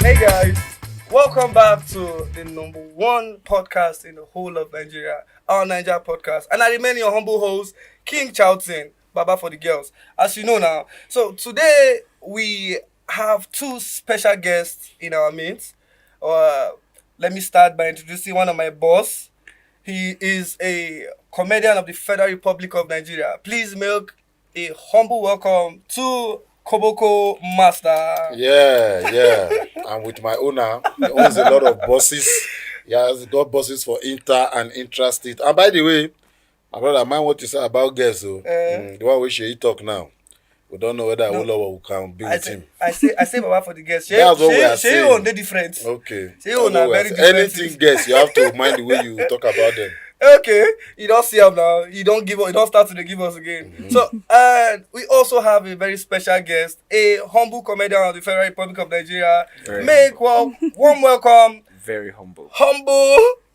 Hey guys, welcome back to the number one podcast in the whole of Nigeria, our Naija podcast. And I remain your humble host, King Charlton, Baba for the girls. As you know now. So today we have two special guests in our midst. Let me start by introducing one of my boss. He is a comedian of the Federal Republic of Nigeria. Please make a humble welcome to Koboko Master. Yeah. I'm with my owner. He owns a lot of buses. He has got buses for inter and intrastate. And by the way, my brother, mind what you say about girls. The one we should talk now. We don't know whether Olowo can be with him. I say Baba for the guests. That's what we are saying. On the different. Okay. On are very different. Anything guests, you have to mind the way you talk about them. Okay, you don't see him now. You don't give up. You don't start to give us again. Mm-hmm. So, we also have a very special guest, a humble comedian of the Federal Republic of Nigeria. Make warm welcome. Very humble.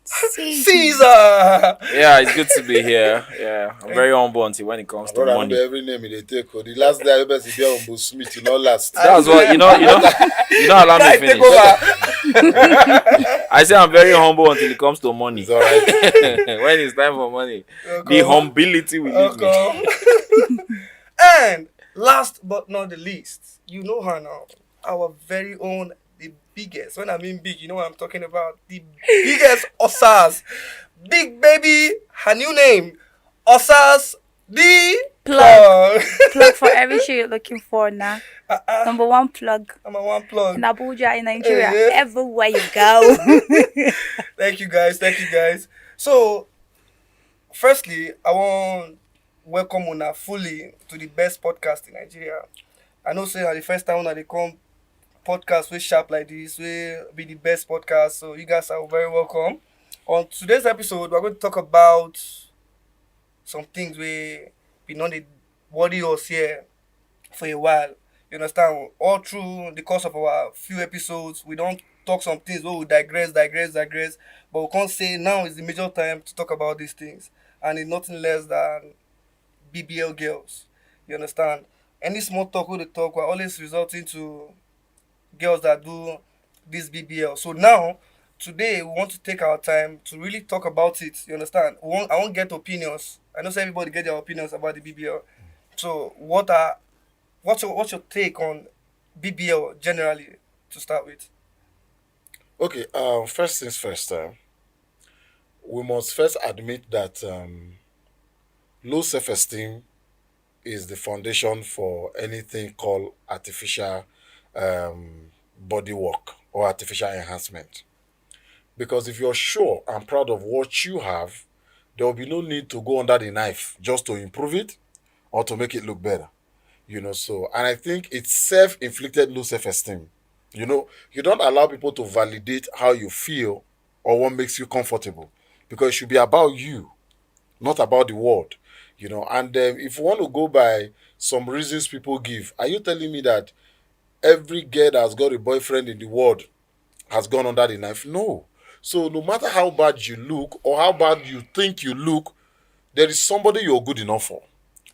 Caesar. Yeah, it's good to be here. Yeah, I'm very humble until when it comes to money. Every name they take. The last day I ever see humble Smith, you know, last. That's what you know. Allow me finish. I say I'm very humble until it comes to money. It's all right. When it's time for money, the humility will lead me. And last but not the least, you know her now, our very own. Biggest. When I mean big, you know what I'm talking about. The biggest Osas. Big baby, her new name. Osas the plug. Plug for every shit you're looking for now. Number one plug. Number one plug. In Abuja, in Nigeria, everywhere you go. Thank you guys. So, firstly, I want to welcome Una fully to the best podcast in Nigeria. I know say the first time when they come podcast we sharp like this will be the best podcast, so you guys are very welcome. On today's episode, we're going to talk about some things we been on the body us here for a while. You understand? All through the course of our few episodes, we don't talk some things where we digress, but we can't say now is the major time to talk about these things, and it's nothing less than BBL girls. You understand? Any small talk we talk, we're always resulting to girls that do this BBL. So now, today, we want to take our time to really talk about it. You understand? I want to get opinions. I know everybody get their opinions about the BBL. So, what's your take on BBL generally to start with? Okay. First things first. We must first admit that low self-esteem is the foundation for anything called artificial body work or artificial enhancement. Because if you're sure and proud of what you have, there will be no need to go under the knife just to improve it or to make it look better. And I think it's self-inflicted low self-esteem. You don't allow people to validate how you feel or what makes you comfortable, because it should be about you, not about the world. And if you want to go by some reasons people give, are you telling me that every girl that's got a boyfriend in the world has gone under the knife? No. So no matter how bad you look or how bad you think you look, there is somebody you're good enough for.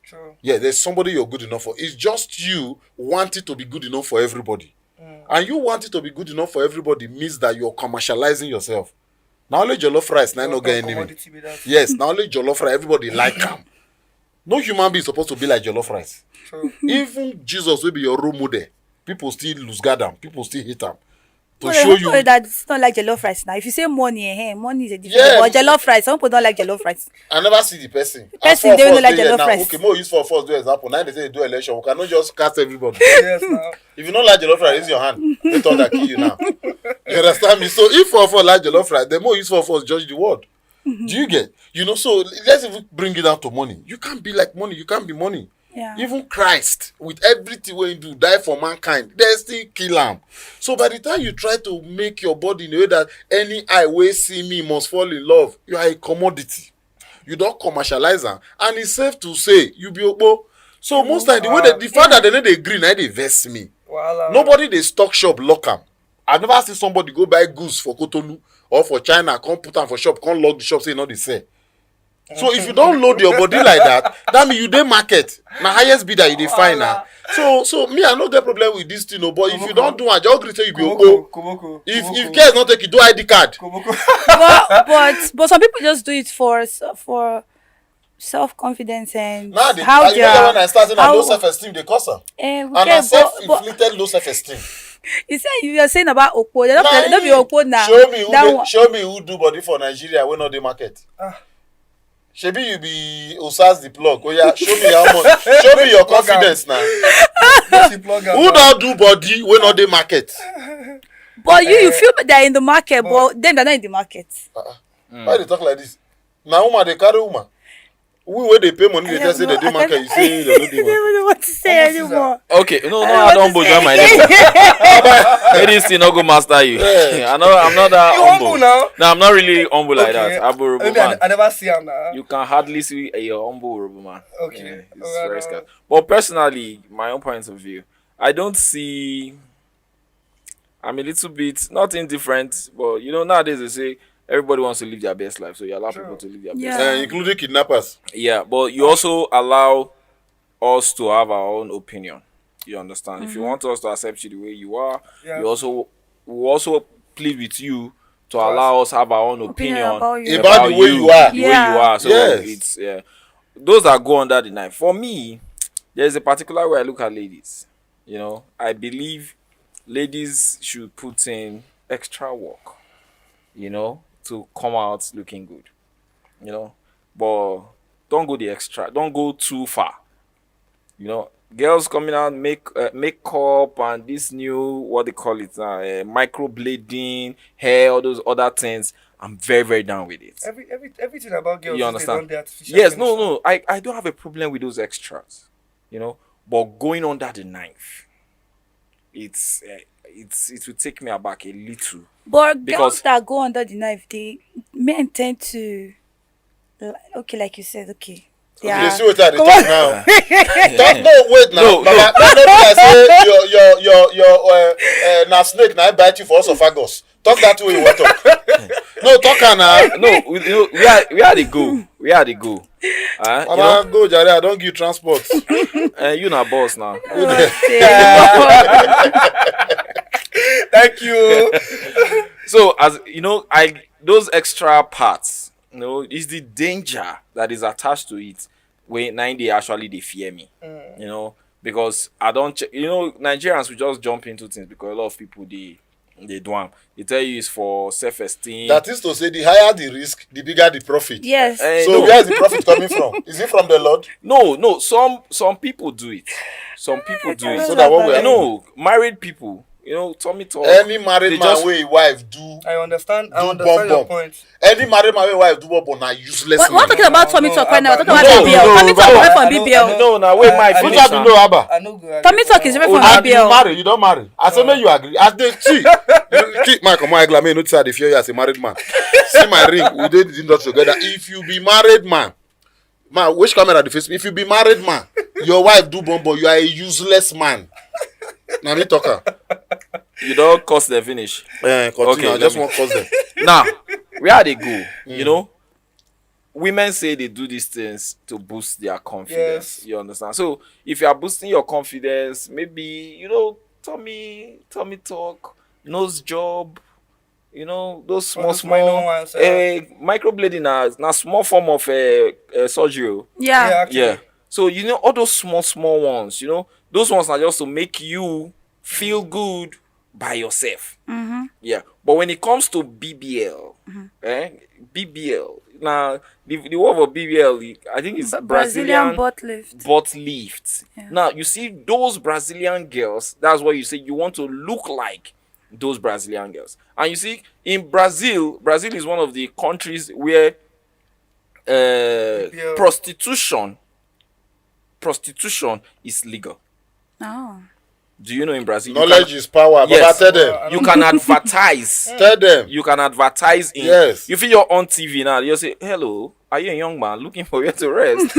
True. Yeah, there's somebody you're good enough for. It's just you wanting to be good enough for everybody. And you wanting to be good enough for everybody means that you're commercializing yourself. Now only jollof rice, now no get enemy. Yes, now only jollof rice, everybody like them. No human being is supposed to be like jollof rice. True. Even Jesus will be your role model. People still lose guard them. People still hate them. To show you that it's not like jollof rice now. If you say money, money is a different. But jollof rice, some people don't like jollof rice. I never see the person. The person they don't like jollof rice. Okay, more use for first do example. Now they say they do election. We cannot just cast everybody. Yes, now. If you don't like jollof rice, raise your hand. They thought that kill you now. You understand me? So if for like jollof rice, the more use for first judge the world. Do you get? So let's even bring it down to money. You can't be like money. You can't be money. Yeah. Even Christ, with everything when you do, die for mankind, they still kill him. So by the time you try to make your body in a way that any eye will see me must fall in love, you are a commodity. You don't commercialize them. And it's safe to say, you be opo. So most time, the way the fact that they agree, now they vest me. Nobody they stock shop lock them. I've never seen somebody go buy goose for Cotonou or for China, come put them for shop, come lock the shop, say no they sell. So if you don't load your body like that means you dey market. Na highest bidder you dey find now. So me, I no get problem with this thing, no. But if you don't do it, just gree say you be opo. Koboko. If care is not take, you do ID card. but some people just do it for self-confidence and Now how they are. when I started low self-esteem, they cause am. And a self-inflicted low self-esteem. You say you are saying about Okpo. They don't be Okpo now. Show me who do body for Nigeria when not the market. Shebi you be Osas the plug. Oh yeah, show me how much. Show me your confidence now. Who don't do body when not the market? But you feel they're in the market, but then they're not in the market. Why they talk like this? Now woman they carry woman. Where they pay money, they tell say they do market. You say they don't do I don't know what to say anymore. Okay, no, I don't join my name. This thing not go master you. Yeah. I'm not that You humble now? No, I'm not really humble like that. Abu Maybe man. I never see him now. You can hardly see a humble Yoruba man. Okay. Yeah, it's Alright, very alright. scarce. But personally, my own point of view, I don't see. I'm a little bit not indifferent, but nowadays they say everybody wants to live their best life, so you allow people to live their best Yeah. life. including kidnappers. Yeah, but you also allow us to have our own opinion. You understand? If you want us to accept you the way you are, Yeah. we also plead with you to allow us have our own opinion about you. About the way you are. The way you are. So Yes. it's those that go under the knife. For me, there's a particular way I look at ladies. I believe ladies should put in extra work, to come out looking good, but don't go the extra, don't go too far. Girls coming out makeup and this new, what they call it now, microblading, hair, all those other things. I'm very, very down with it. Everything about girls. You They understand? done the artificial Yes, finish. no. I don't have a problem with those extras, but going under the knife, it will take me aback a little. But Because- girls that go under the knife, men tend to, like you said, okay. Yeah. You see what I dey talk now. Wait now. No. Baba, no be like say your na snake na bite you for esophagus. Talk that way you want talk. No, talk am now. No, where they go? Where they go? Mama, go jare, I don't give transport. You na boss now. Thank you. So as those extra parts, is the danger that is attached to it when they actually they fear me. Because I don't Nigerians will just jump into things because a lot of people they do them. They tell you it's for self-esteem. That is to say, the higher the risk, the bigger the profit. Yes. So where is the profit coming from? Is it from the Lord? No, some people do it. Some people do it. So that what we No, married people, tummy talk. Any married they man just- wey wife do I understand bomb your bomb. point. Any married man wey wife do bomb na useless We're man. talking about Tommy Talk right now. We're talking about No, BBL. no, Tommy Talk no. away from I know- BBL. No, now wait, my I Which finish one now. you know Abba? I know. Tommy Talk is different from And you BBL. marry, you don't marry. I say make you agree. As they see, you keep my come on, Egla, me notice how they fear you as a married man. See my ring, we did the industry together. If you be married man, which camera the face? If you be married man, your wife do bomb, you are a useless man. Now me talker. You don't cost the finish. Continue. Okay, I just let me- want cause them. Now, where they go? Women say they do these things to boost their confidence. Yes. You understand? So if you are boosting your confidence, maybe tummy talk, nose job, those small those minor ones, microblading na small form of surgery. Yeah. Actually. Yeah. So all those small ones, those ones are just to make you feel good by yourself. Yeah. But when it comes to BBL, BBL, now the word of BBL, I think it's Brazilian butt lift. butt lift. Yeah. Now you see those Brazilian girls, that's what you say you want to look like those Brazilian girls. And you see in Brazil is one of the countries where BBL. prostitution is legal. Oh. Do you know in Brazil Knowledge is power. Yes. Baba, tell them. you can advertise. Tell them. You can advertise in. Yes. You feel you're on TV now. You say, "Hello, are you a young man looking for where to rest?"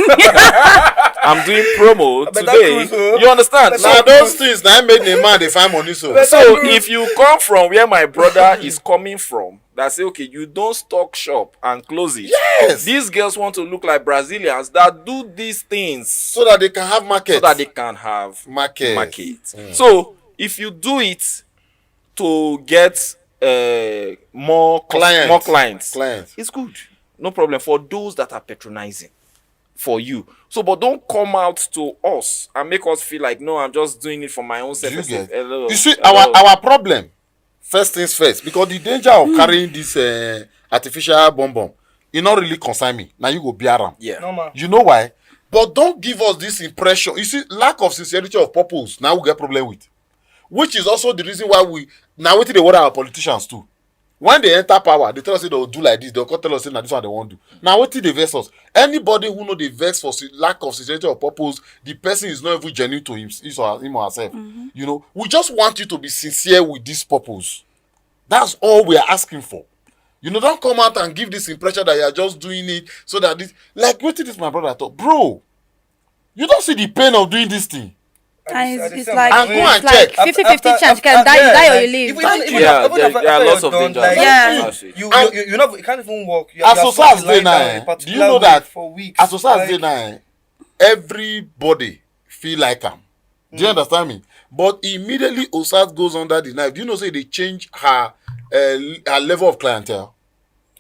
I'm doing promo Better today. cruise, oh. You understand? Better Now So, those things now make the man they find money so. so if you come from where my brother is coming from, that say, okay, you don't stock shop and close it. Yes. These girls want to look like Brazilians that do these things So that they can have market. so that they can have market. So if you do it to get more clients, it's good. No problem for those that are patronizing for you. So, but don't come out to us and make us feel like, no, I'm just doing it for my own Do you self-esteem. get? Hello. You see, Hello. our problem, first things first, because the danger of carrying this artificial bomb, it not really concern me. Now you go be around. Yeah. No, man. You know why? But don't give us this impression. You see, lack of sincerity of purpose, now we get problem with. Which is also the reason why we, now what they worry our politicians too. When they enter power, they tell us they will do like this. They'll tell us that this one they won't do. Now what they vex us? Anybody who know they vex for lack of sincerity of purpose, the person is not even genuine to him or herself. You know, we just want you to be sincere with this purpose. That's all we are asking for. You know, don't come out and give this impression that you are just doing it so that this, like, what did this my brother thought, bro? You don't see the pain of doing this thing. And it's And like, go and it's like check. 50-50 chance. You can die or you live. There are lots of dangers. Yeah. You can't even walk. You As are Osas forced to lie dey down in a now, do particular you know way that for weeks? as Osas dey now, everybody feel like am. Do you understand me? But immediately Osas goes under the knife. Do you know say they change her level of clientele?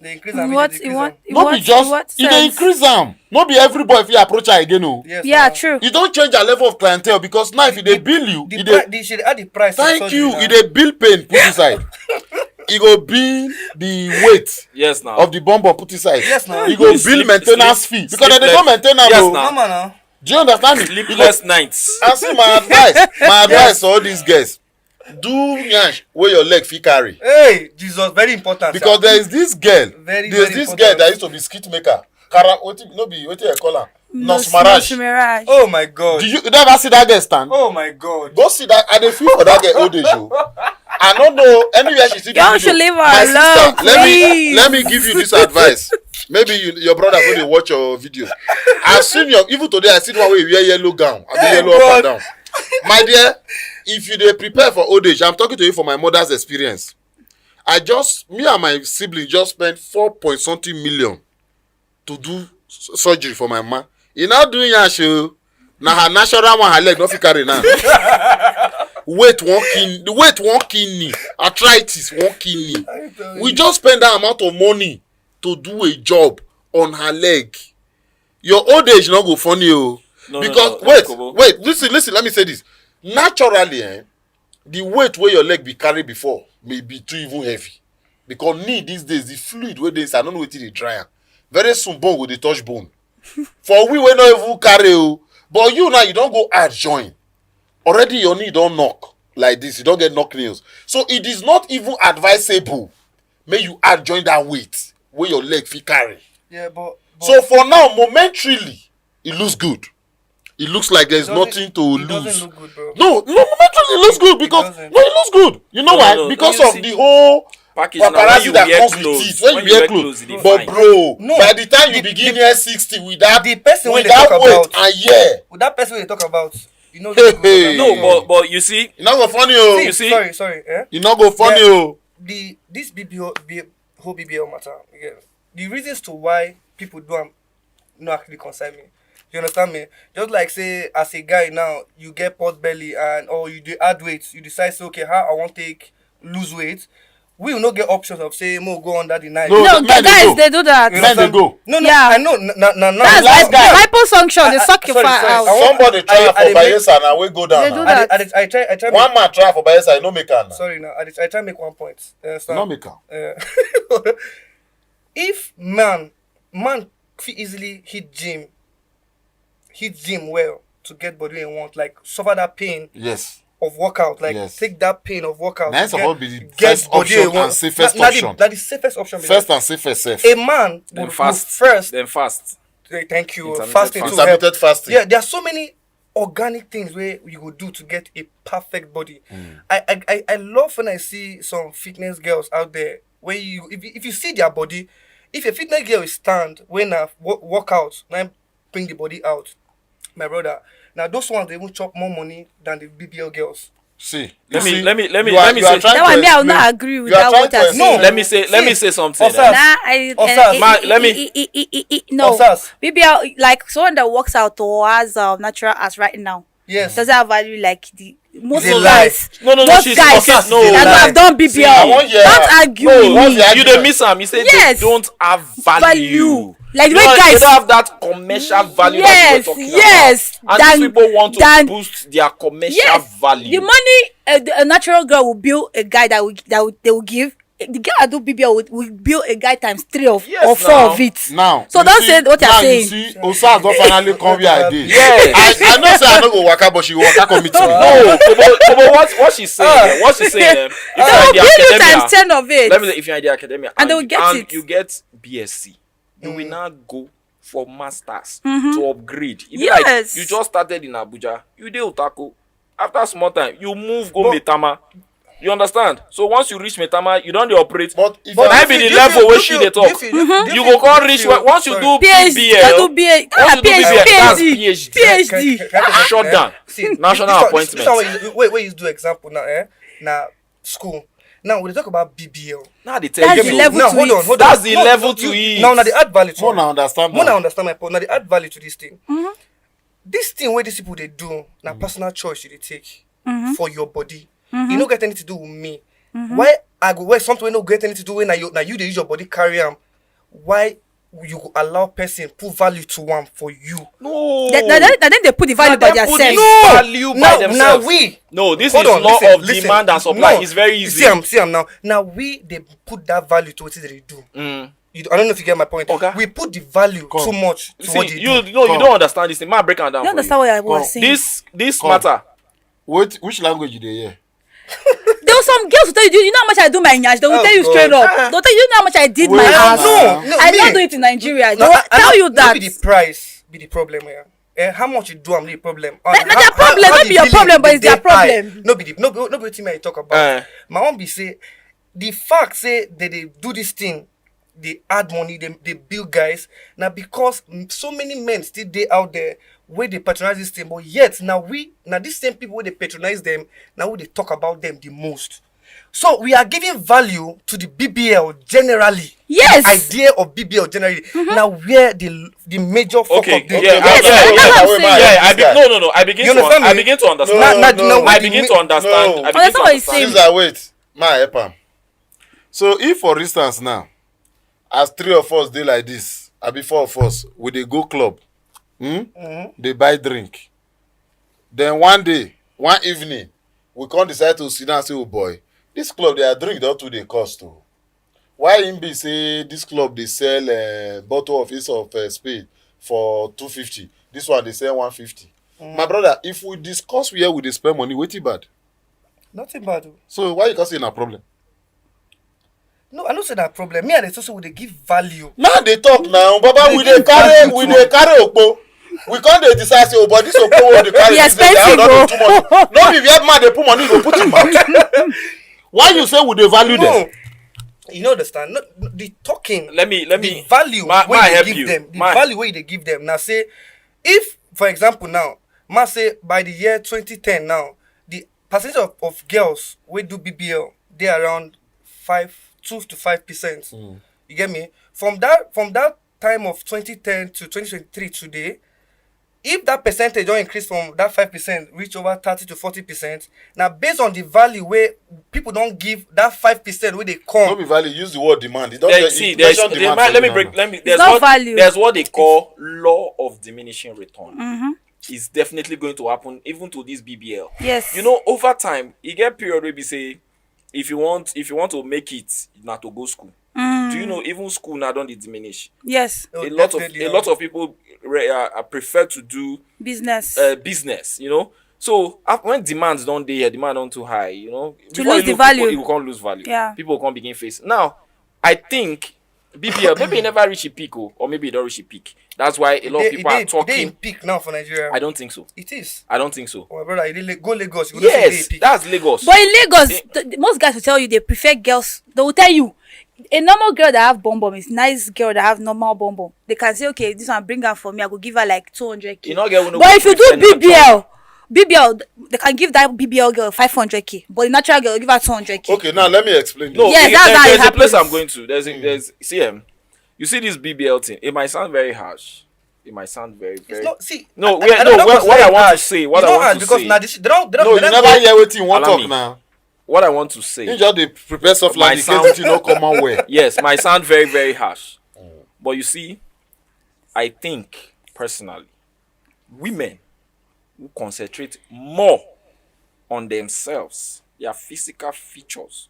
They increase and What? decrease What? am. No be just What e dey sense? increase am. No be every boy fit approach her again o. Yes, Yeah, ma'am. true. You don change her level of clientele because now if e dey bill you, e dey They should add the price. to thank surgery you. now. E dey bill pain put inside. E go bill the weight Yes, now. of the bomb put inside. Yes, now. E go bill Sleep- main ten ance fee sleep- because dem dey go maintain am Yes, o. now. No, man, now. Do you understand me? E go Sleepless nights. and see my advice to all these girls, do yansh wey your leg fit carry Hey, Jesus, very important. because sir. there is this girl Very, there is very this important. girl that used to be skit maker wetin no be wetin I call am nurse Mirage. maraj. Oh my God. Do you never see that girl stand? Oh my God. Go see that. I dey feel for that girl old age o. I no know anywhere she see the Y'all video. should leave her My alone, sister, please. let me give you this advice. Maybe your brother go dey watch your video. I seen your even today I see one wey you wear yellow gown abi Hey, yellow up God. and down. My dear, if you dey prepare for old age, I'm talking to you from my mother's experience. Me and my sibling just spent 4 point something million to do surgery for my mama. E now doing yash o. Na her natural one her leg no fit carry now. Weight won't kill me. Arthritis won't kill me. We just spend that amount of money to do a job on her leg. Your old age not go funny o. No, Because no, wait, listen, let me say this. Naturally, the weight where your leg be carry before may be too even heavy. Because knee these days, the fluid where they I don't know wetin dey dry am. Very soon bone go dey touch bone. For we not even carry o. But you now you don't go add join. Already your knee don't knock like this. You don't get knock nails. So it is not even advisable. May you add join that weight where your leg fit carry. Yeah, but So for now, momentarily, it looks good. It looks like there's nothing to it doesn't lose. look good, bro. No, momentarily it looks good because doesn't. it looks good. You know No, why? no, because you of see, the whole package now, when paparazzi you that wear comes with clothes, it. When you wear clothes, it dey but fine. bro, No, by the time you the- begin near 60 with that, the person wey with dey that talk weight about- and yeah, With that person we talk about, you know. Hey. No, but you see, you not go funny oh. You see- Sorry. Eh? You not go funny Yeah. oh. This whole BBL matter. Yeah. The reasons to why people do am no actually concern me. You understand me? Just like say as a guy now, you get pot belly or you do add weight, you decide say okay, how I want take lose weight. We will not get options of say mo go under the knife. No, No, the men dey guys, go. they do that. You Men dey understand? go. No, Yeah. I know. No. That's last like guy. liposuction. They suck your sorry, fat sorry. out. I want- Somebody try I for dey make- Bayelsa now we go down They now. do that. I try. One man try for Bayelsa, you no make am now. Sorry now. I try make one point. You understand? No make am. If man fit easily hit gym well to get body wey he want, like suffer that pain Yes. of workout, like Yes. take that pain of workout. Na to it's supposed to be the get first body wey option he want. and safest Na option. the safest option. be First that. and safest safe. A man then would fast. first. Then fast. Thank you. Intermittent Fasting to fasting. help. Intermittent fasting. Yeah, there are so many organic things where you go do to get a perfect body. I love when I see some fitness girls out there where if you see their body, if a fitness girl is stand when a workout, now bring the body out, my brother. Now those ones they even chop more money than the BBL girls. See, Let me you say. are trying That one, to me, I will explain- not agree with you are that. trying What to I explain- say. Let me say something. Osas. eh. No. Osas. BBL, like someone that works out or has natural as right now. Yes. Doesn't have value like the most It's a lie. guys. No, most she's guys okay, no. that Lie. have done BBL. See, I want you- Don't argue No, with what's me. the You argument? don't miss them. You say Yes. they don't have value. Like you the way know, guys- they don't have that commercial value that Yes, you were talking yes. about. And these people want to than- boost their commercial Yes, value. the money a natural girl will build a guy they will give. The girl that do BBL will build a guy times 3 or Yes, 4 now. of it. Now, So you don't see- say what you're now saying. You see, Osas don finally come where I dey. Yes. I know say I no go waka, but she go waka come meet me. No, Kobo, what she's saying, what she's saying, if They you're will in give you the times academia, 10 of it. let me say, if you're in the academia And they will get it. you get BSc, you will now go for masters to upgrade. It be like Yes. you just started in Abuja, you dey Utako. After small time, you move go But- Metama. You understand? So once you reach Metama, you don't dey operate. But if But That I be do the you level feel- where do she you dey feel- talk. do you feel- do You feel- go come do reach feel- once you sorry. do PhD, BBL. do BA, Once you do BBL, that's PhD, PhD. PhD. Shut down. See, National this one- appointment. This one where you do example now, Now school. Now we dey talk about BBL. Now they tell That's you. the level Now to hold it. on, hold That's on. the level to it. Now they add value to more it. now understand More now. now understand my point. Now they add value to this thing. This thing where these people they do, now personal choice you dey take for your body. You don't get anything to do with me. Why I go wear something wey no get anything to do with now you dey use your body carry am. Why you go allow person put value to one for you? No. Then they put the value by Now they put themselves. the value by Now themselves. we. No, this Hold is on, law listen, of listen. demand and supply. No, It's very easy. See am now. Now we they put that value to what they do. I don't know if you get my point. Okay. We put the value too much to what See, they you do. know, you don't understand this thing. Man, break it down You for understand what I was Come. saying? This Come. matter. Wait, which language you dey hear? There were some girls who tell you know how much I do my nyash. They will Oh, tell you God. straight up. They'll tell you know how much I did my Wait, ass. No, I me. don't do it in Nigeria. They No, will I tell know- you that. Maybe the price be the problem here. How much you do am the problem. Not their problem, not be your problem, but it's their problem. No be wetin me I talk about. Eh. My own be say the fact say that they do this thing, they add money, they build guys. Now because so many men still dey out there where they patronize this thing, but yet now these same people where they patronize them, now we they talk about them the most. So we are giving value to the BBL generally. Yes. The idea of BBL generally. Now where the major fuck Okay. up there. Yeah. Yes, Yeah. that's what I'm wait, saying. man, Yeah. this guy. No. I begin You to. understand I me? begin to understand. No. I begin to understand. No. I begin That's to what he's understand. saying. Caesar, wait. Ma help am. So if for instance now, as 3 of us dey like this, abi 4 of us, we dey go club, dey buy drink. Then one day, one evening, we come decide to sit down and say, oh boy, this club their drink don too dey cost o. Why him be say this club dey sell bottle of Ace of Spade for 250, this one dey sell 150. My brother, if we discuss where we dey spend money, wetin bad? Nothing bad. Oh. So why you come say na problem? No, I don't say that problem. Me and the social they give value. Now they talk now, Baba. They We dey give carry okpo. We can't dey decide say, oh, but this okpo wey dey carry E this dey expensive, don dey too much. No be where man dey put money, go put him mouth. Why you say we dey value them? No, you know understand. No, the talking. Let me. The value Ma wey they help give you. them. The Ma- value wey they give them. Now say, if for example now, ma say by the year 2010 now, the percentage of girls wey do BBL they around 2 to 5%. You get me? From that time of 2010 to 2023 today, if that percentage don't increase from that 5% reach over 30 to 40%, now based on the value where people don't give that 5% where they No come. be value. Use the word demand. It don't There- get- see, it there's, mention there- demand ma- for let me you break. now. Let me. There's not what value. there's what they call law of diminishing return. It's definitely going to happen even to this BBL. Yes. You know, over time, you get period where we say, if you want to make it, not to go school. Do you know even school now don't diminish? Yes. Oh, A lot definitely, of people prefer to do Business. business. You know, so when demands don't there, demand don't too high. You know, To before lose you the value. you can't lose value. Yeah. People can't begin face. Now, I think BBL maybe it never reach a peak, or maybe it don't reach a peak. That's why a lot of people are They in talking. peak now for Nigeria. I don't think so. It is. I don't think so. Oh, my brother, go Lagos. You go know say they Yes, in peak. that's Lagos. But in Lagos, most guys will tell you they prefer girls. They will tell you a normal girl that have bum bum is nice girl that have normal bum bum. They can say, okay, this one bring her for me. I go give her like 200k. You not get one. But if you do BBL, BBL, they can give that BBL girl 500k, but the natural girl will give her 200k. Okay, now let me explain. No, this. Yes, that's how it there's a place happens. I'm going to. There's see you see this BBL thing. It might sound very harsh. It might sound very It's very. not. See. No, I wait, don't no. know What I want to harsh. say. What It's I not want harsh to because say. now this they don't No, you they never don't hear what you want Allow talk me. now. What I want to say. You just dey prepare stuff My like the sound- case you no come on way. Yes, might sound very very harsh, but you see, I think personally, women who concentrate more on themselves, their physical features,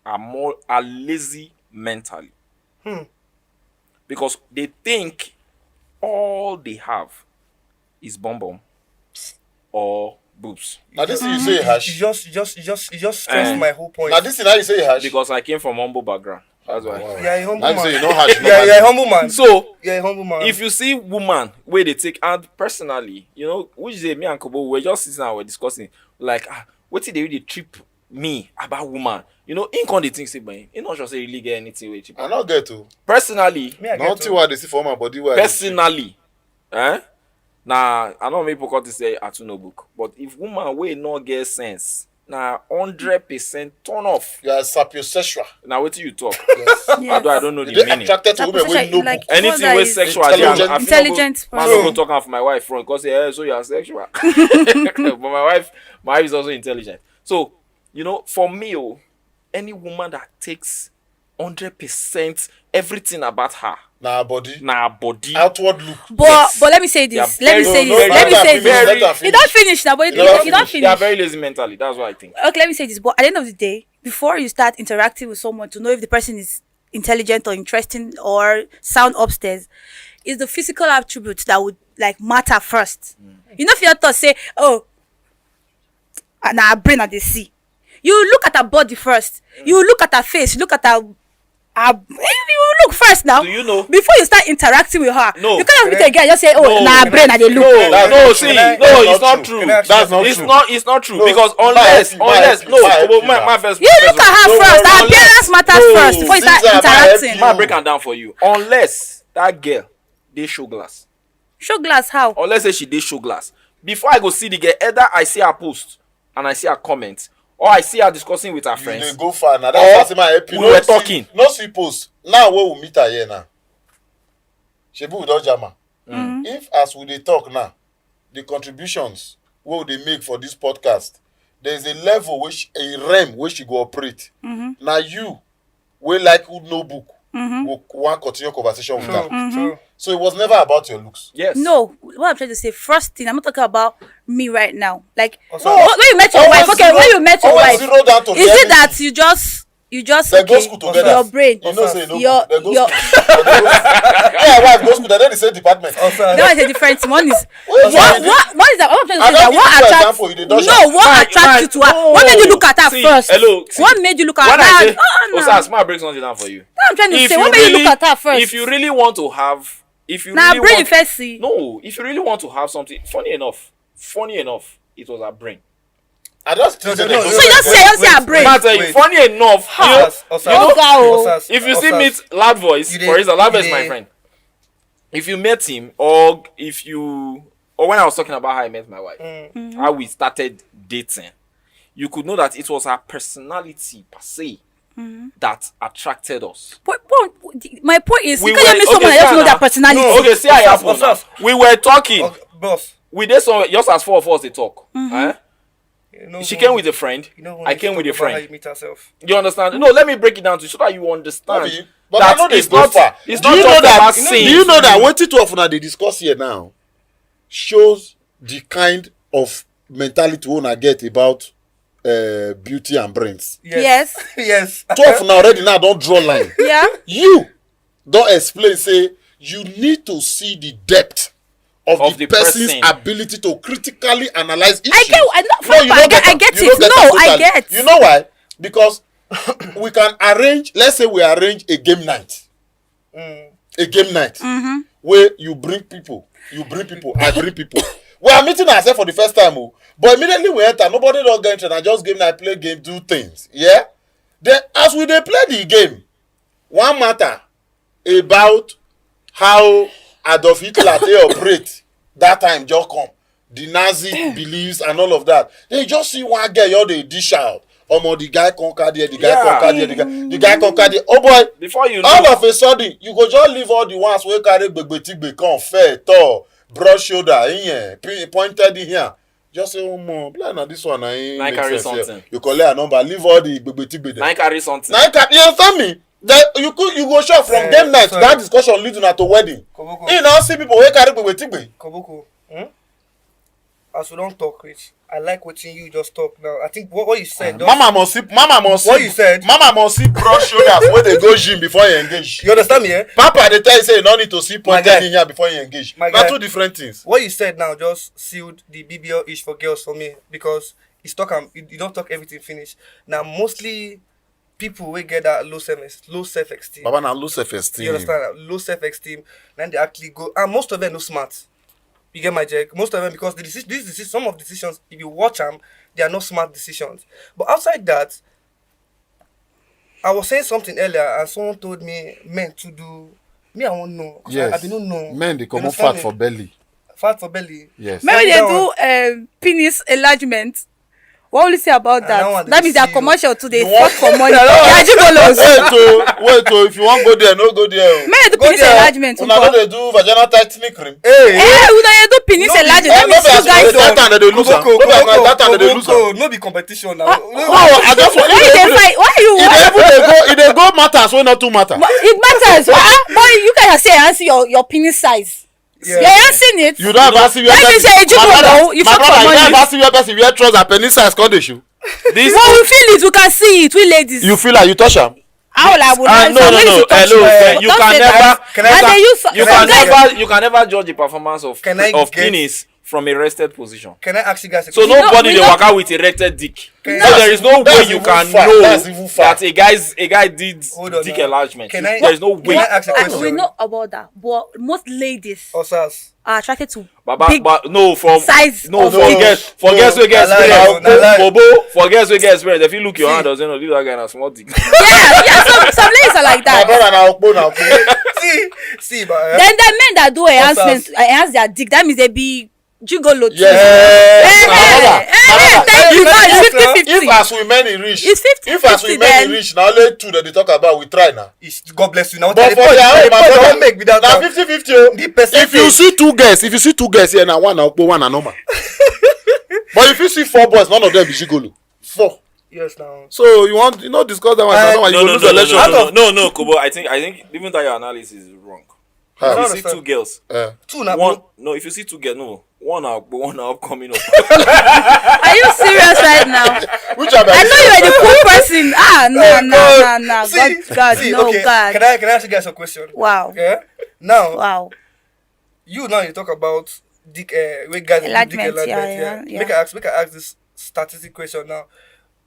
are lazy mentally. Because they think all they have is bum bum or boobs. Now this thing you say You hash. just stressed my whole point. Now this thing how you say hash. Because I came from humble background. That's why. Wow. Yeah, a humble Now you man. say you know hash. Yeah, a humble man. So Yeah, a humble man. if you see woman where they take, and personally, you know, which day me and Kobo we were just sitting and we're discussing, like, what did they really trip me about woman? You know, in the thing say, man, you not just say really get anything with you. I not get to. Personally, Me, I get Nothing to. what they see for my body. Where personally, nah, I know people got to say I no book, but if woman will not get sense, nah, 100% turn off. you are sapiosexual. Now what you talk? Yes. Although I don't know the You dey meaning. attracted to women wey no book. Anything that with is sexual, intelligent- I intelligent Man, person. go talk am for my wife front because so you are sexual. But my wife is also intelligent. So you know, for me, any woman that takes 100% everything about her, Nah, body. nah, body, Outward look. But Yes. but let me say this. They are Let me very- say no, this. no, Let me let say her this. finish, let her You don't finish now, but You never you don't they are finish. very lazy mentally. That's what I think. Okay, let me say this. But at the end of the day, before you start interacting with someone to know if the person is intelligent or interesting or sound upstairs, is the physical attributes that would like matter first. You know, if your thoughts say, "Oh, and our brain at the sea," you look at her body first. You look at her face. You look at her. You look first now. Do you know? Before you start interacting with her, No. you can't meet a girl just say, "Oh, No. nah, brain at the look." No, That's no, not see, true. no, That's it's not not true. true. Can I ask That's you- not It's true. not true No, because my unless help you, my help no, you, Kobo, my help my you. first. You look at her Don't first. worry, Her appearance matters No. first before you start Caesar, my help interacting. you. Ma break am down for you. Unless that girl they show glass. Show glass how? Or let's say she did show glass. Before I go see the girl, either I see her post and I see her comment, or I see her discussing with her You friends. dey go far now. Or That's why I say my help you. we were No see- talking. No see post. Now where we meet her here now. Shebi we don jam am. If as we dey talk now, the contributions wey we dey make for this podcast, there is a level which a realm wey she go operate. Na you wey like who no book go wan continue conversation with her. True. So it was never about your looks. Yes. No, what I'm trying to say, first thing, I'm not talking about me right now. Like, Also- when you met your Always wife, okay, when you met your always wife, zero down to is it reality. that you just They go okay, school together. your brain, You know say you no your, they go your, school. Me and wife go school, they dey the same department. that is a different thing. One is, What is that? what is that? What I'm trying to I say is that don't what give you attracts, example, you dey dodge no, am. what Man, attracts you to her? no. What made you look at her See, first? hello, see, What made you look at When her? I say, No. Osas, ma break something down for you. I'm trying to If say, you what made you really- look at her first? If you really want to have, if you Now, really brain want, you first see. no, if you really want to have something, funny enough, it was her brain. I just think No, say they no, go no, So you just together. say, you just say her brain. Man, tell you, Wait. funny enough, Osas, you know, Osas, if you see Osas. meet Loud Voice, You dey- for instance, Loud Voice you is my dey- friend. If you met him, or when I was talking about how I met my wife, how we started dating, you could know that it was her personality per se that attracted us. My point is, We you can't were- meet someone okay, that doesn't know see their now. personality. No. Okay, see how it Osas, happened now. Osas. We were talking. Okay, boss. We did some just as four of us they talk. You know She who- came with a friend. you know who I needs to came with a talk about how friend. you meet herself. You understand? No, let me break it down to you so that you understand. Maybe, but I know they it's go not, far. it's Do not you know just that? about Do saying. you know that wetin two of una dey discuss here now shows the kind of mentality wey una get about beauty and brains. Yes. Yes. Two of una already now don draw line. Yeah. You don explain say you need to see the depth of the person's person. ability to critically analyze issues. I get. I know. No, you don't get I am. get You it. don't No, am I totally. get. You know why? Because we can arrange. Let's say we arrange a game night. A game night where you bring people, I bring people. We are meeting ourselves for the first time, but immediately we enter, nobody don get interested. I just game night, play game, do things. Yeah. Then as we dey play the game, one matter about how Adolf Hitler dey operate that time just come. the Nazi beliefs and all of that. Then you just see one girl, you're the dish out. The guy conquered here, the guy conquered here, the guy conquered here. Oh boy, Before you all know, of a sudden, you go just leave all the ones wey carry gbegbetigbe come fair, tall, broad shoulder, in here, pointed in here. Just say, oh man, na this one, I Nine carry something. You collect a number, leave all the gbegbetigbe there. nine carry something. You understand me? That you go shop from game night. Sorry. That discussion lead una to wedding. Koboko. You now see people wey carry gbegbetigbe. Koboko. As we don't talk, Rich, I like watching you just talk now. I think what you said. Mama must see. What you said? Mama must see broad shoulders when they go gym before you engage. You understand me, eh? Papa they tell you say you don't need to see My pointed guy. in here before you engage. My Na guy. two different things. What you said now just sealed the BBL ish for girls for me because it's talk. You don't talk everything finish. Now mostly people will get that low self esteem. Baba na low self-esteem. You understand? Low self esteem. Then they actually go, and most of them no smart. You get my jack? Most of them because some of the decisions, if you watch them, they are not smart decisions. But outside that, I was saying something earlier, and someone told me men to do. Me, I won't know. 'Cause Yes. I don't know. Men they You come out understand fat me? for belly. Fat for belly. Yes. Maybe they that do penis enlargement. What will you say about that that? one That they means they are see you. commercial today. You want- Fuck for money. They are gigolos. Wait, if you want go there, no go there. Maybe they do Go penis there. enlargement. Una no dey do vaginal tightening cream. Hey, Eh, they do penis No, enlargement. That no, means no, you no, guys. no, that time they lose am. No be as that time they lose am. no be competition now. Oh, I just want. Why you dey fight? Why you? If they go matters wey not too matter. But it matters. But you guys are saying answer your penis size. Yeah. You're answering it. You don't ever see where That means you're a gigolo. You fuck for you money. don't ever see where person wear trouser penny size come dey show. This Well, we feel it. We can see it. We ladies. You feel like you touch am. How I would no, some ladies will touch hello, you. you Don't can say never- that. can I- And they use you some can guys. never judge the performance of Can I of get- penis from a rested position. Can I ask you guys a So question? nobody we dey know- waka with erected dick. Can So I- there is no way that's you even can far. know That's even far. that a guy did Hold on dick now. enlargement. Can I- There is no way. Can I ask a question? We know about that, but most ladies Osas. are attracted to Baba, big. but no, from size no, of- forget No, we get na lie, experience. na lie. Bobo, forget we get experience. If you look your See. hand, doesn't know leave that guy na small dick. Yeah. Some ladies are like My that. brother na okpo. See, but Then the men that do enhance their dick, that means they be gigolo too. Yes. Thank you. If- It's if- 50-50. If as women e reach, It's 50-50 if as women then. e reach, na only two that they talk about. We try now. God bless you. Now, But for their own, my don't brother, make without na that. 50-50 o. The percentage. If you see two girls here, na one na okpo, one na normal. But if you see four boys, none of them be gigolo. Four. Yes, now. So you know discuss that one. That one you go lose the election. No, Kobo. I think even that your analysis is wrong. How? If you see understand. two girls, Two now. one no. If you see two girls, no, one are upcoming up. Are you serious right now? Which are I know you're the cool person. No. See, God, see, no, okay. God. Can I ask you guys a question? Wow. Yeah. Now, Wow. you talk about dick. We guys do dick Enlargement, enlargement. yeah. Make I ask this statistic question now.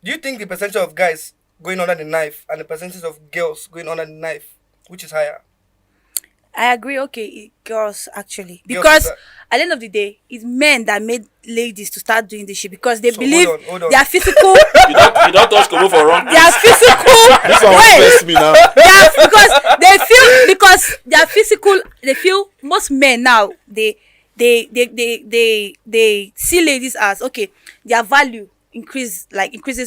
Do you think the percentage of guys going under the knife and the percentage of girls going under the knife, which is higher? I agree. Okay, girls actually, Girls because is that- at the end of the day, it's men that made ladies to start doing this shit because they So, believe hold on. they are physical. You don't touch Kobo for wrong. They are physical. This one Wait, stress me now. because they are physical. They feel most men now they see ladies as okay. Their value increases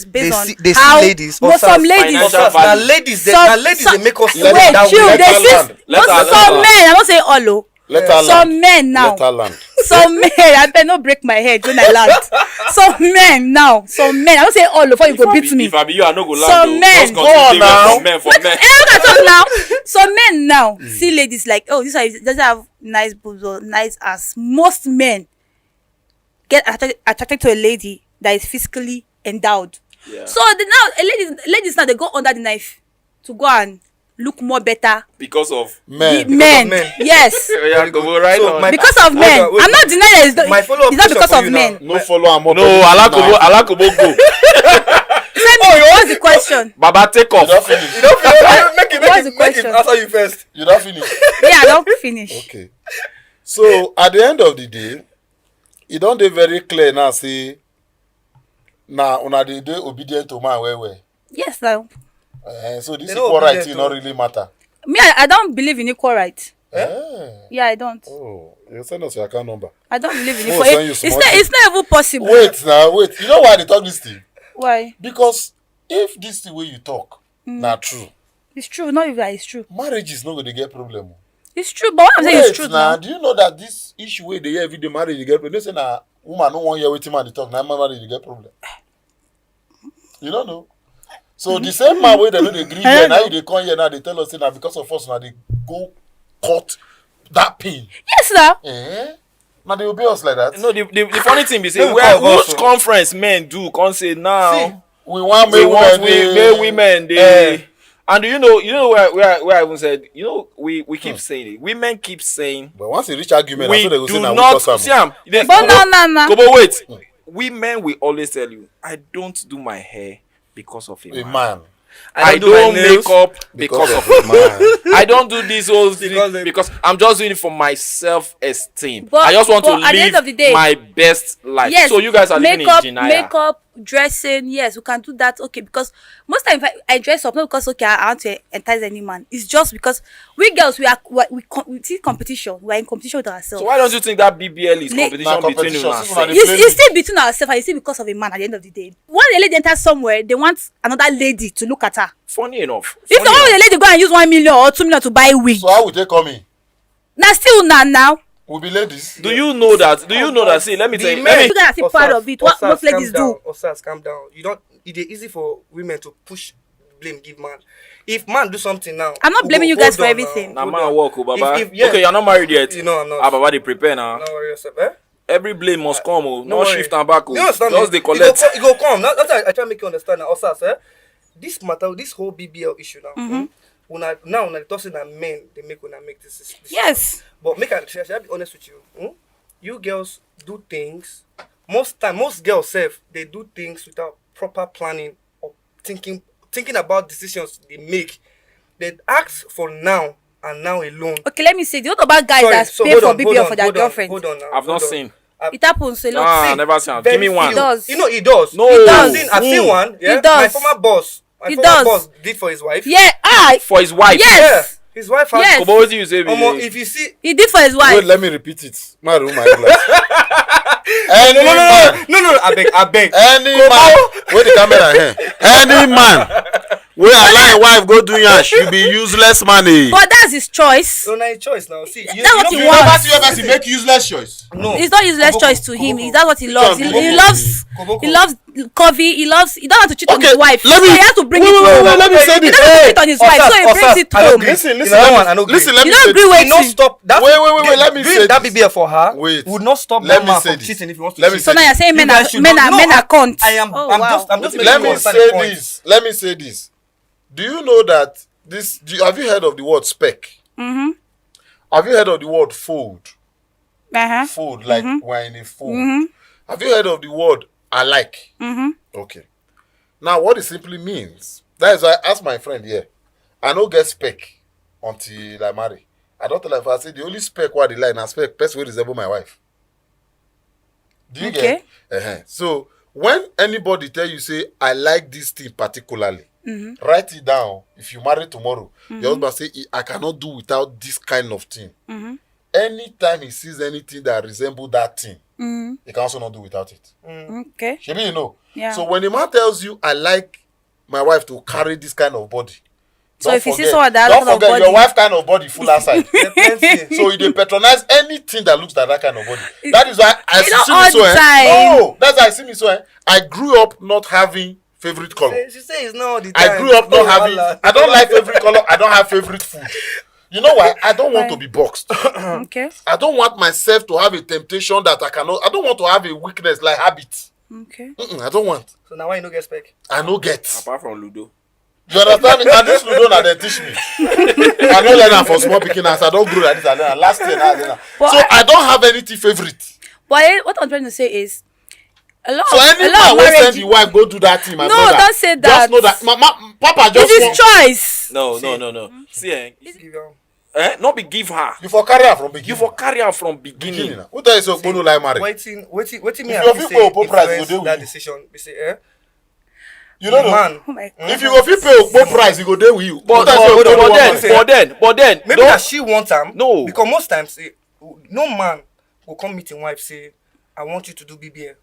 based on they see how ladies or most some self- ladies. financial Now value. ladies, Some- now ladies, they make us Let feel her- that Wait, chill. way. let her They see land. Let her some land. men. I'm not saying all. Oh. Let her Some land. men now. Let her land. Some men, I better not break my head when I land. Some men now, some men. I don't say all before you go beat me. If I be you, I no go land. Some though. men. Just Go continue on to now. for men. Look at talk now. Some men now see ladies like, oh, this doesn't have nice boobs or nice ass. Most men get attracted to a lady that is physically endowed. Yeah. So ladies now they go under the knife to go and look more better. Because of Men. Men. men. Yes. yeah, Kobo, right So on. my- Because of Hold men. on, wait. I'm not denying that it's My follow-up it's not because question of for you men. now. No follow am up. No, Alakobo go. What's the question? Baba, take off. You don't finish. You don't make it What's the question? answer you first. You don't finish. Yeah, I don't finish. Okay. So at the end of the day, it don't dey very clear now. Say, now una dey obedient to man well. Yes, now. So this They no equal right obedient thing to- not really matter. Me, I don't believe in equal right. Eh? Yeah, I don't. Oh, You send us your account number. I don't believe in it. Oh, send you small thing. It's not even possible. Wait now, wait. You know why they talk this thing? Why? Because if this the way you talk, not true. It's true. Not even that it's true. Marriage is not going to get problem. It's true, but what I'm saying is true now. Do you know that this issue where they hear every day marriage you get problem? They say na woman no 1 year waiting man they talk. Now marriage you get problem. You don't know. So the same man where they know they agree here now they come here now they tell us say now because of us now they go cut that pain. Yes, now. Now they obey us like that. No, the funny thing be say which conference men do can't say now. See, we want women they and you know where I even said, you know, we keep saying it. Women keep saying, but once you reach argument, we they go do say, not see am. But no. But wait, women will always tell you, I don't do my hair because of a man. I don't make up because of a man. I don't do this whole thing because I'm just doing it for my self-esteem. I just want to live my best life. Yes, so you guys are living in denial. Makeup, dressing, yes, we can do that. Okay, because most times I dress up not because I want to entice any man. It's just because we girls we see competition. We are in competition with ourselves. So why don't you think that BBL is competition between you and ourselves? It's still between ourselves. It's still because of a man. At the end of the day, when a lady enters somewhere, they want another lady to look at her. Funny enough. If the lady go and use 1 million or 2 million to buy wig, so how would they come in? Now still now. We'll be ladies. Do you know that? See, let me tell you. You gotta feel proud of it. What most ladies do. Osas, calm down. You don't. It is easy for women to push blame, give man. If man do something now, I'm not blaming you guys for everything. Nah, man, walk, Baba. Okay, you're not married yet. You know I'm not. Baba, they prepare now. Don't worry yourself, eh? Every blame must come, oh. No Not shift and back, oh. You understand Just me? they collect. It go come. That's why I try to make you understand now, Osas, eh? This matter, this whole BBL issue now. When I talk that men they make this. Yes. But should I be honest with you? You girls do things. Most girls they do things without proper planning or thinking about decisions they make. They ask for now and now alone. Okay, let me say. What about guys that pay for BBL for their girlfriend? Hold on now. I've not seen. It happens a lot. Ah, never seen. Give me one. It does. You know it does. No. It does. I've seen one. Yeah. It does. My former boss. It does. Boss did for his wife. Yeah. For his wife. Yes. Yeah. His wife has. Yes. What you say? If you see. He did for his wife. Wait, let me repeat it. My room, my glass. No. I beg. Any man. Where the camera here? Any man. Where a wife go do yan, she be useless money. But that's his choice. So now his choice now. See, That's what he You wants. never see your person make useless choice. No. It's not useless choice to him. That's what he loves. He loves. Koboko. He loves Covey. He don't have to cheat on his wife. let me- So he has to bring it home. let me say He this. doesn't have to cheat on his wife, so he brings it home. Listen, let You me don't say agree this. with He no stop that. Wait, let me doing say that this. BBL for her. Wait. Would not stop Let that me man say from this. cheating if he wants to Let me cheat. So now you're saying men guys should are know. cunts. I'm wow. just making Let you me understand the say point. this. Let me say this. Do you know that have you heard of the word spec? Mm-hmm. Have you heard of the word fold? Uh-huh. Fold, like we're in a fold. Have you heard of the word alike? Mm-hmm. Okay. Now, what it simply means, that is why I asked my friend here. I don't get spec until I marry. I don't tell her if I say the only spec what the line and spec best way resemble my wife. Do you get? So when anybody tell you say I like this thing particularly, write it down. If you marry tomorrow, your husband say I cannot do without this kind of thing. Anytime he sees anything that resembles that thing, he can also not do without it. Okay. Maybe you know. Yeah. So when a man tells you I like my wife to carry this kind of body, So if you see someone that don't kind of forget body, your wife kind of body full outside. Plenty. So they patronize anything that looks like that kind of body. That is why I not see all me so. the time. No, that's why I see me so. I grew up not having favorite color. She say it's not all the time. I grew up not having. I don't like favorite color. I don't have favorite food. You know why? I don't want to be boxed. okay. I don't want myself to have a temptation that I cannot. I don't want to have a weakness like habit. Okay. I don't want. So now why you no get spec? I no get. Apart from Ludo. You understand me? And this Ludo na they teach me. I don't learn am for small beginners. I don't grow like this. I learn am. Last year now I learn am. So I don't have anything favorite. But what I'm trying to say is, a lot So any a lot man of wey send marriage. the wife go do that thing, my No, brother. don't say that. Just know that Papa just It's want. his choice. No. See, Give am. not be give her. You for carry her from beginning. You for carry her from beginning. beginning. Na. Who tell you so Okpono like marry? Waiting me If I your fit people say put price, influence go dey that with you. decision. We say, You don't know. man. Oh my God. If you go fit pay Okpo price, he go there with you. But Who tell you say Okpono wan marry? then, Maybe don't- that she want am. No. Because most times no man go come meet him wife say, I want you to do BBL.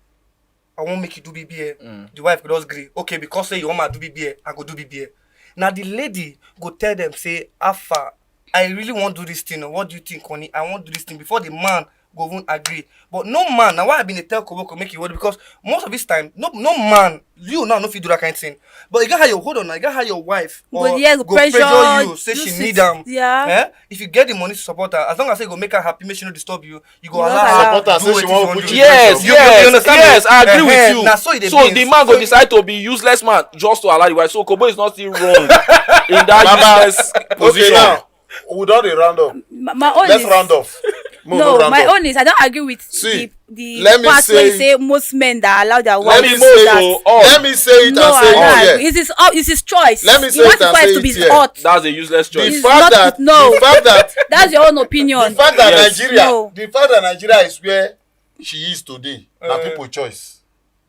I won't make you do BBL. The wife go just agree. Okay, because say you want me to do BBL, I go do BBL. Now the lady go tell them say, Alpha, I really want to do this thing. What do you think, honey? I want to do this thing before the man go even agree. But no man, now why I been a tell Koboko make it work? Because most of this time, no man, you now no fit do that kind of thing. But you got how your hold on, you got how your wife or go pressure you, say she need them. Yeah. Eh? If you get the money to support her, as long as you go make her happy, make she no disturb you, you go You allow not her Support her, do say what she you want want to to put do. you Yes, You yes, understand yes, me? I agree with you. Now so it dey So be. the man go decide to be useless man just to allow the wife. So Kobo is not still wrong in that Baba, useless Okay, position. now we don't round up. My own Let's is, round off. No, my own is I don't agree with See, the let me part where you say- say most men that allow their Let wives me to say do it. that. Let me say it No, and say I don't it agree. here. It's his choice. Let me He say wants it his and wife say to it be here. hot. That's a useless The choice. It's fact not- that no. the fact that That's your own opinion. the fact that Yes. Nigeria, No. the fact that Nigeria is where she is today, now people choice,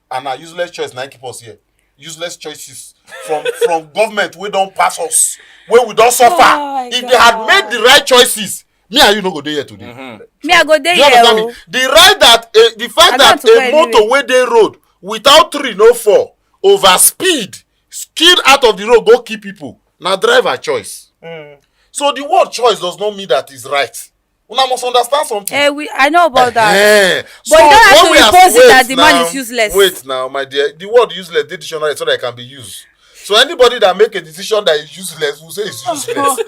and our useless choice now keep us here. Useless choices from government we don't pass us, where we don't suffer. my If they had God. made the right choices, me and you no go there here today. Me, I go there. Do you understand Yeah, me? The right that the fact I that don't want to a go motor anyway. wey dey road without tree no fall, over speed, skid out of the road go kill people. Na driver choice. So the word choice does not mean that is right. Una must understand something. I know about that. So But you don't have when to we are- impose it wait that the man now, is useless. Wait now, my dear. The word useless dey dictionary so that it can be used. So anybody that make a decision that is useless will say it's useless.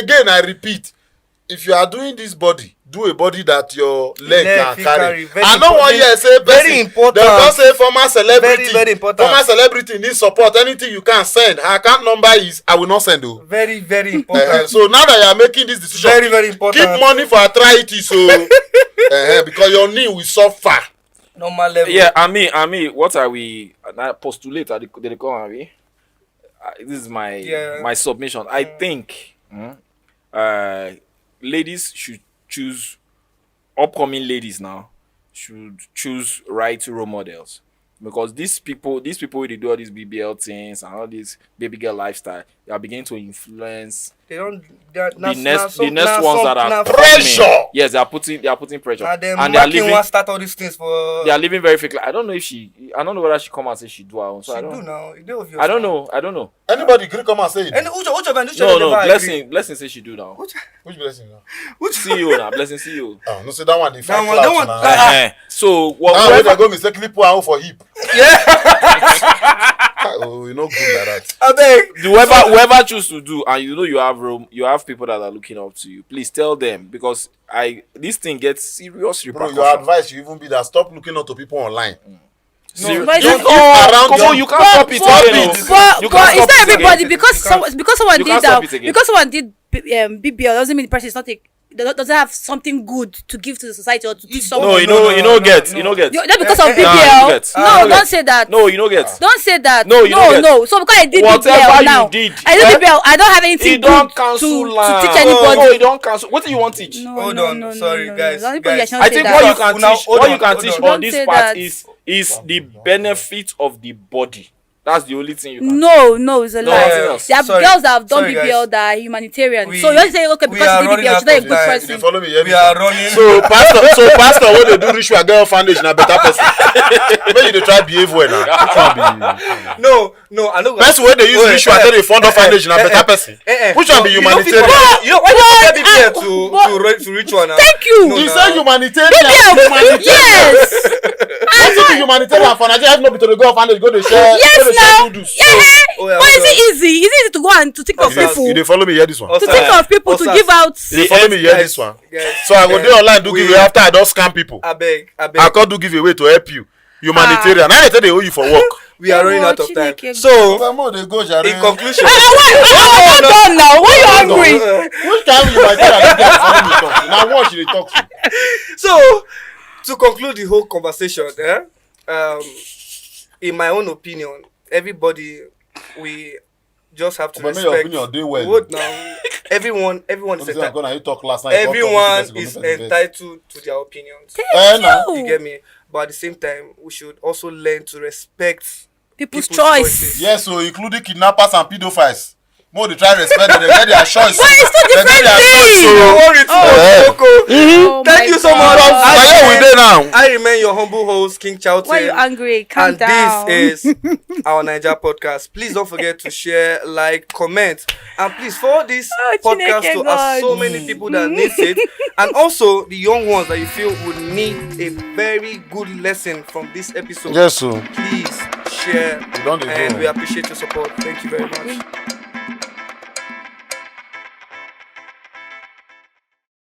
Again, I repeat, if you are doing this body, do a body that your leg can carry. I no wan hear say Very important. dem don say former celebrity. Very, very important. Former celebrity need support. Anything you can send. Her account number is I will not send o. Very, very important. So now that you are making this decision, Very, very important. keep money for arthritis because your knee will suffer. Normal level. Yeah, I mean, what are we? Postulate? They call me. This is my submission. I think ladies should choose, upcoming ladies now should choose right role models, because these people wey dey do all these BBL things and all this baby girl lifestyle, they are beginning to influence They don't. the next ones that are pressure. coming. Yes, they are putting pressure, And then and they are Marking living. want start all these things for. They are living very fake. I don't know whether she come and say she do her own. So She I do don't. now. It dey obvious I don't now. know. Anybody gree come and say it? And which of them? No. Blessing say she do now. Which blessing now? CEO now. Blessing CEO. Oh, no, say that one dey That find one- clout that one- now. So Now wey whoever, dey go mistakenly put her own for hip. Oh, you no good like that. I beg. whoever choose to do, and you have room, you have people that are looking up to you. Please tell them, because this thing gets serious Bro, repercussions. your advice should even be that stop looking up to people online. But You it's- keep around Come on, you can't stop it stop again. it. Oh. You But can't it's stop not it everybody again. because someone You did can't stop that it again. because someone did BBL doesn't mean the person is not doesn't have something good to give to the society or to teach someone. No, you know get. Not because of Eh, eh, BBL. you get. No, You don't get. say that. No, you know get. Don't say that. No, you don't get. No. So because I did Whatever BBL you now, did, I did BBL. I don't have anything He good don't to cancel teach No, anybody. he don't cancel. What do you want to teach? No, Hold no, on, no, sorry, no, guys, No, no. guys. Should not I say think that. what you can Now, teach, hold what on, you can hold teach on. on Don't this say part that. is the benefit of the body. That's the only thing you can. No, it's a No, lie. nothing else. There are Sorry. girls that have done Sorry, BBL guys. that are humanitarian. We- So you say okay we because are she did running BBL, out she's not a of good time. You person. dey follow me hear We this are one? running. So pastor wey dey do ritual girl foundation na better person. Make you dey try behave well na. Which one be? No, I know. Person wey dey use ritual take dey fund foundation na better person. Which one be humanitarian? Why you compare BBL to ritual now? Thank you. No, He nah. say humanitarian. Yes. Wetin be humanitarian for Nigeria? If no be to dey go orphanage go dey share Now. noodles. Oh, yeah, But is hold on. it easy? Is it easy to go and to think of Osas, people? You dey follow me hear this one? To think of people to Osas. give out. You dey follow me hear this one? Guys, So I go dey online do we- giveaway after I don scam people. I beg. I come do giveaway to help you. Humanitarian. How they say they owe you for work? We are running out of time. Chineke. So, Dey go jare. in conclusion, I'm done now. Why you angry? Which time humanitarian dey get follow me talk? Na what you dey talk to? so to conclude the whole conversation, in my own opinion, everybody we just have to But make your respect. opinion dey well. Hold now. Everyone is I'm entitled. gonna you talk last night. you talk Everyone talk, is you talk, entitled to their opinions. nah. You get me? But at the same time, we should also learn to respect People's people's choice. choices. Yes, so including kidnappers and pedophiles. More they try to respect them. They get their choice. But it's two They get different their choice. things. Don't worry too much, Koboko. Oh Thank my you so much. God. Where we there now? I remain your humble host, King Charlton. Why are you angry? Calm and down. this is our Naija podcast. Please don't forget to share, like, comment, and please forward this podcast Chineke to God. so many people that needs it, and also the young ones that you feel would need a very good lesson from this episode. Yes, sir. Please share, Don't and go. we appreciate your support. Thank you very much.